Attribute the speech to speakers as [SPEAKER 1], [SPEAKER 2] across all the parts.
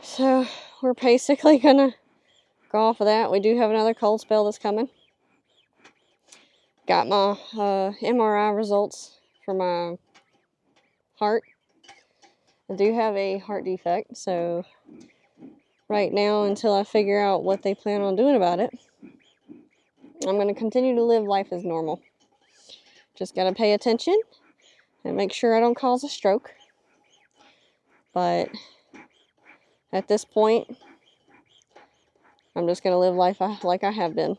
[SPEAKER 1] So we're basically gonna go off of that. We do have another cold spell that's coming. Got my MRI results for my heart. I do have a heart defect, so right now, until I figure out what they plan on doing about it, I'm going to continue to live life as normal. Just got to pay attention and make sure I don't cause a stroke. But at this point, I'm just going to live life like I have been.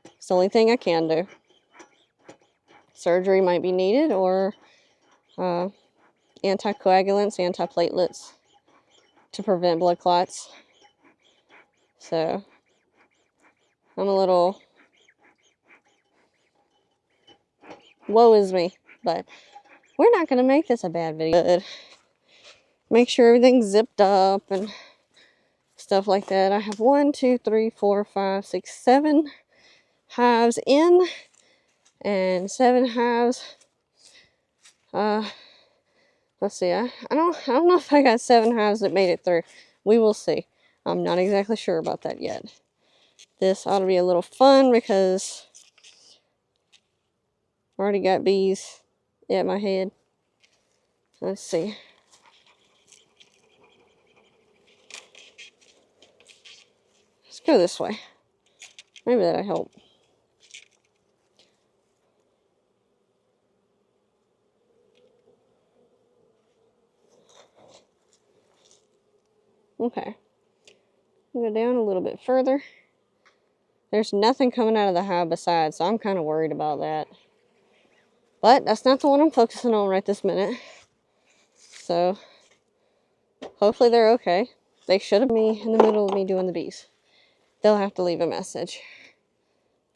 [SPEAKER 1] It's the only thing I can do. Surgery might be needed, or anticoagulants, antiplatelets to prevent blood clots. So I'm a little woe is me, but we're not going to make this a bad video. Good. Make sure everything's zipped up and stuff like that. I have 1, 2, 3, 4, 5, 6, 7 hives in, and 7 hives. Let's see. I don't know if I got 7 hives that made it through. We will see. I'm not exactly sure about that yet. This ought to be a little fun because I already got bees at my head. Let's see. Let's go this way. Maybe that'll help. Okay. Go down a little bit further. There's nothing coming out of the hive besides, so I'm kind of worried about that. But that's not the one I'm focusing on right this minute. So hopefully they're okay. They should have me in the middle of me doing the bees. They'll have to leave a message.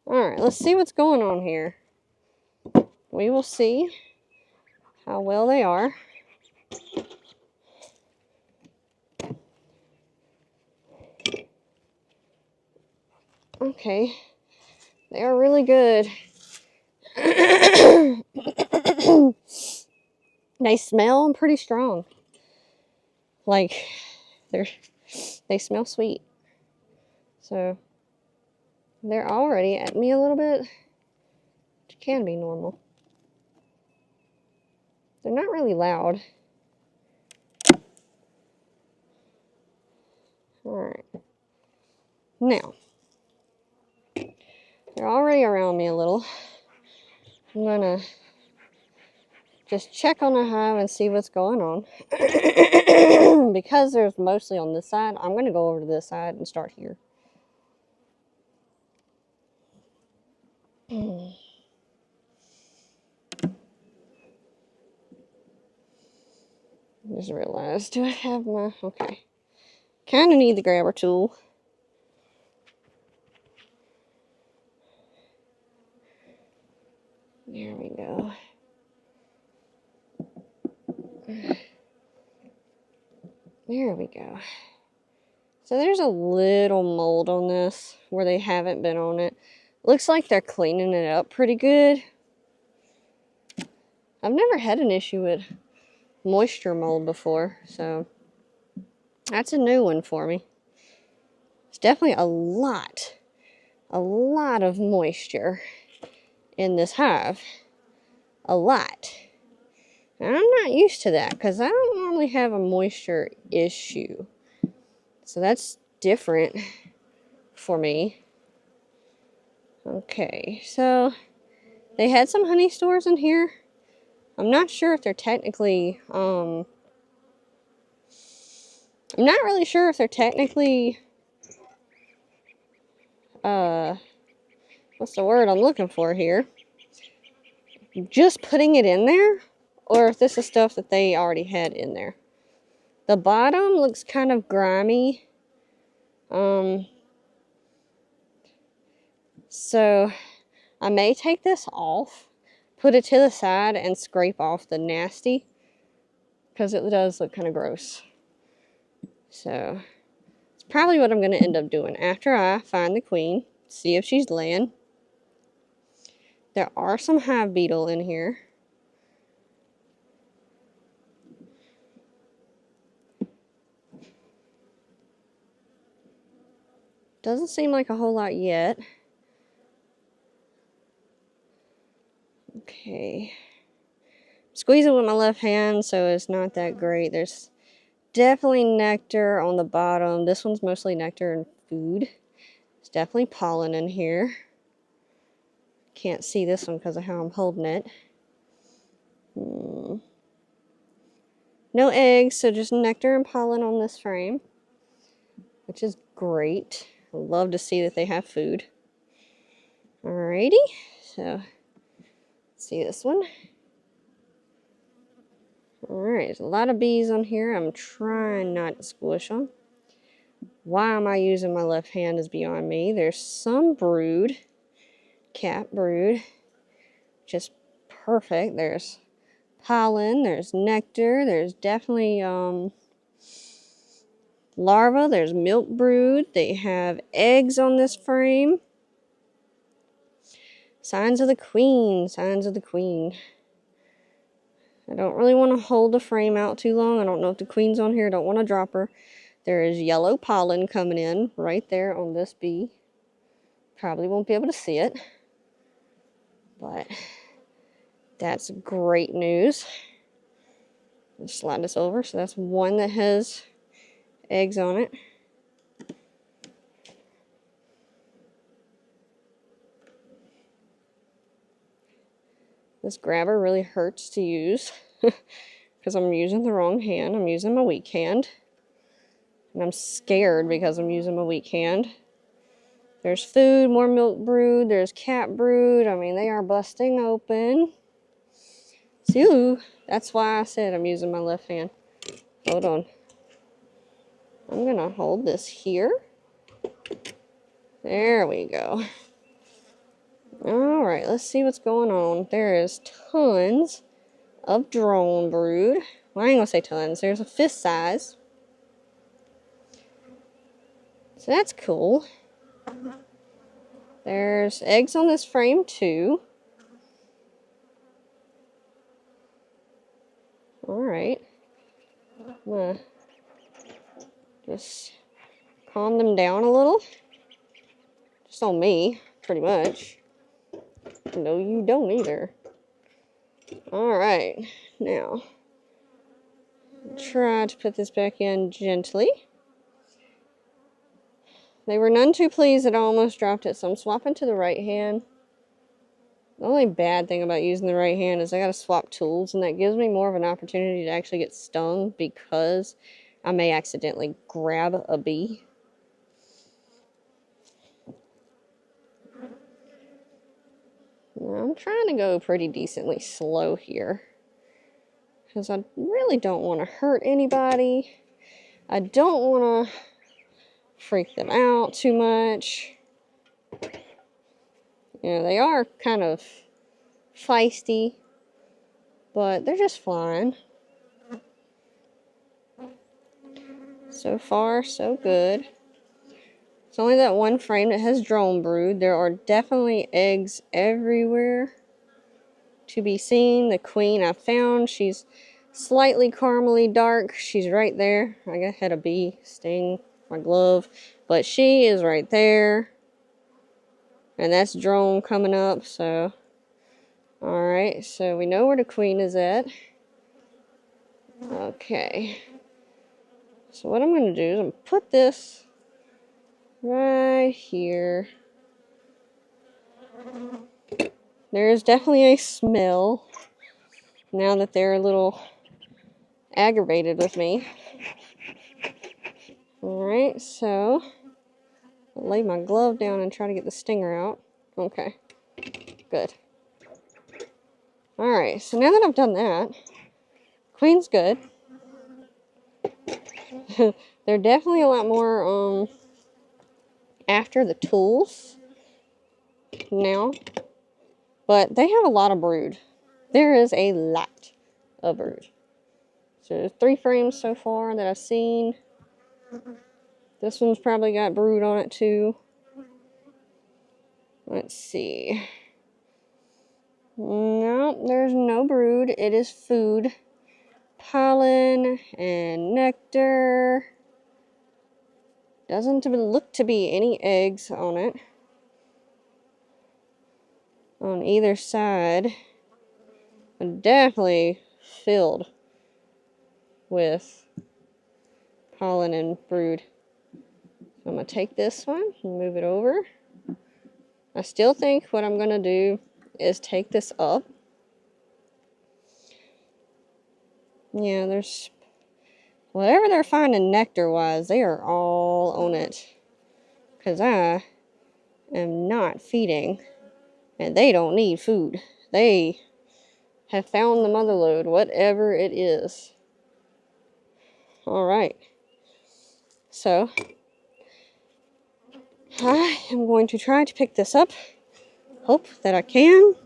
[SPEAKER 1] Alright, let's see what's going on here. We will see how well they are. Okay, they are really good. They smell pretty strong. Like, they smell sweet. So, they're already at me a little bit, which can be normal. They're not really loud. Alright. Now, they're already around me a little. I'm gonna just check on the hive and see what's going on. Because there's mostly on this side, I'm gonna go over to this side and start here. Just realized, do I have my, okay. Kind of need the grabber tool. There we go. There we go. So there's a little mold on this where they haven't been on it. Looks like they're cleaning it up pretty good. I've never had an issue with moisture mold before, so that's a new one for me. It's definitely a lot of moisture in this hive. A lot. And I'm not used to that because I don't normally have a moisture issue. So that's different for me. Okay, so they had some honey stores in here. I'm not sure if they're technically, I'm not really sure if they're technically, what's the word I'm looking for here? Just putting it in there, or if this is stuff that they already had in there. The bottom looks kind of grimy. So I may take this off, put it to the side, and scrape off the nasty, because it does look kind of gross. So it's probably what I'm going to end up doing after I find the queen, see if she's laying. There are some hive beetle in here. Doesn't seem like a whole lot yet. Okay. Squeeze it with my left hand, so it's not that great. There's definitely nectar on the bottom. This one's mostly nectar and food. There's definitely pollen in here. Can't see this one because of how I'm holding it. No eggs, so just nectar and pollen on this frame, which is great. I love to see that they have food. Alrighty, so let's see this one. Alright, there's a lot of bees on here. I'm trying not to squish them. Why am I using my left hand is beyond me. There's some brood, cat brood, just perfect. There's pollen, there's nectar, there's definitely larvae, there's milk brood. They have eggs on this frame. Signs of the queen, signs of the queen. I don't really want to hold the frame out too long. I don't know if the queen's on here. I don't want to drop her. There is yellow pollen coming in right there on this bee. Probably won't be able to see it, but that's great news. Let's slide this over. So that's one that has eggs on it. This grabber really hurts to use because I'm using the wrong hand. I'm using my weak hand. And I'm scared because I'm using my weak hand. There's food, more milk brood, there's cat brood. I mean, they are busting open. So, that's why I said I'm using my left hand. Hold on. I'm gonna hold this here. There we go. Alright, let's see what's going on. There is tons of drone brood. Well, I ain't gonna say tons. There's a fist size. So that's cool. There's eggs on this frame too. Alright. I'm gonna just calm them down a little. Just on me, pretty much. No, you don't either. Alright, now try to put this back in gently. They were none too pleased that I almost dropped it, so I'm swapping to the right hand. The only bad thing about using the right hand is I gotta swap tools, and that gives me more of an opportunity to actually get stung because I may accidentally grab a bee. Now, I'm trying to go pretty decently slow here because I really don't want to hurt anybody. I don't want to freak them out too much. You know, they are kind of feisty, but they're just flying. So far, so good. It's only that one frame that has drone brood. There are definitely eggs everywhere to be seen. The queen I found, she's slightly caramely dark. She's right there. I had a bee sting my glove, but she is right there. And that's drone coming up, so. Alright, so we know where the queen is at. Okay. So what I'm going to do is I'm going to put this right here. There is definitely a smell now that they're a little aggravated with me. Alright, so I'll lay my glove down and try to get the stinger out. Okay, good. Alright, so now that I've done that, queen's good. They're definitely a lot more after the tools now, but they have a lot of brood. There is a lot of brood. So there's 3 frames so far that I've seen. This one's probably got brood on it too. Let's see. No, there's no brood. It is food. Pollen and nectar. Doesn't look to be any eggs on it. On either side. But definitely filled with pollen and brood. So I'm going to take this one and move it over. I still think what I'm going to do is take this up. Yeah, there's whatever they're finding nectar-wise, they are all on it. Because I am not feeding, and they don't need food. They have found the mother lode, whatever it is. Alright. So, I am going to try to pick this up. Hope that I can.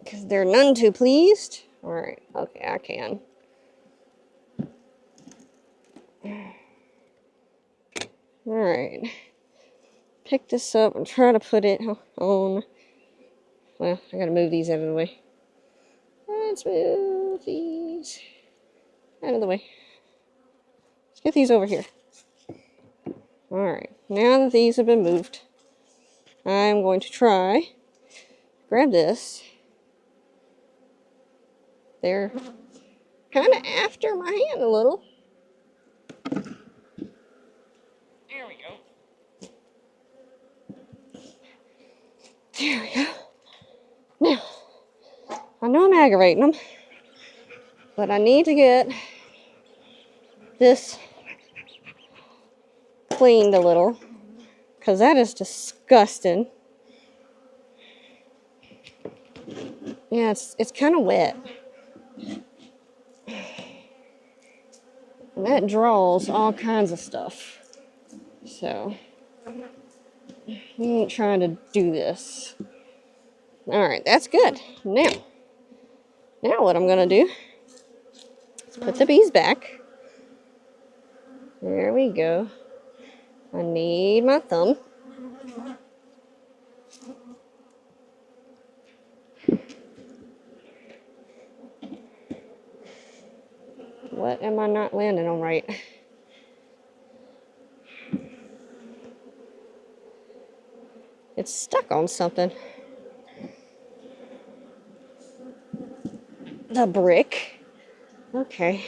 [SPEAKER 1] Because they're none too pleased. Alright, okay, I can. Alright. Pick this up and try to put it on. Well, I gotta move these out of the way. Let's move these out of the way. Let's get these over here. Alright, now that these have been moved, I'm going to try, grab this. They're kind of after my hand a little. There we go. There we go. Now, I know I'm aggravating them, but I need to get this cleaned a little, because that is disgusting. Yeah, it's kind of wet. And that draws all kinds of stuff. So, we ain't trying to do this. Alright, that's good. Now what I'm going to do is put the bees back. There we go. I need my thumb. What am I not landing on right? It's stuck on something. The brick. Okay.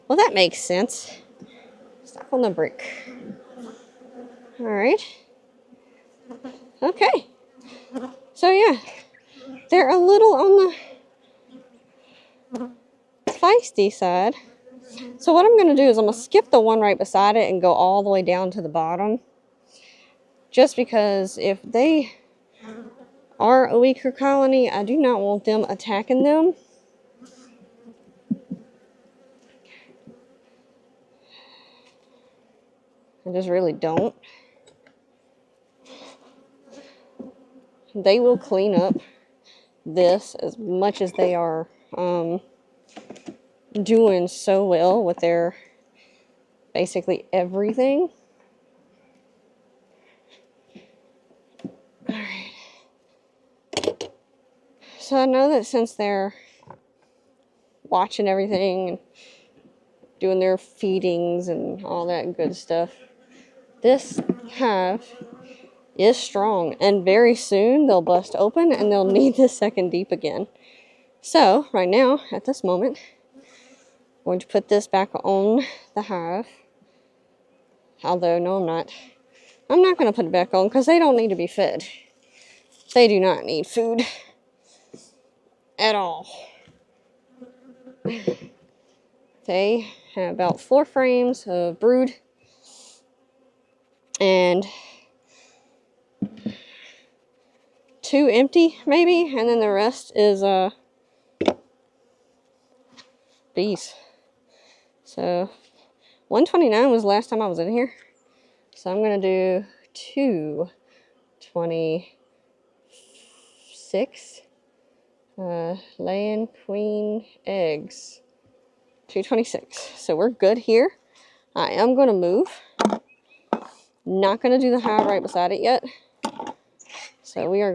[SPEAKER 1] Well, that makes sense. Stuck on the brick. Alright. Okay. So, yeah. They're a little on the feisty side. So what I'm going to do is I'm going to skip the one right beside it and go all the way down to the bottom. Just because if they are a weaker colony, I do not want them attacking them. I just really don't. They will clean up this as much as they are doing so well with their basically everything. Alright. So I know that since they're watching everything and doing their feedings and all that good stuff, this hive is strong, and very soon they'll bust open and they'll need the second deep again. So right now, at this moment, I'm going to put this back on the hive. Although, no, I'm not. I'm not going to put it back on because they don't need to be fed. They do not need food at all. They have about 4 frames of brood and 2 empty, maybe, and then the rest is bees. So 129 was the last time I was in here. So I'm going to do 226 laying queen eggs. 226. So we're good here. I am going to move. Not going to do the hive right beside it yet. So we are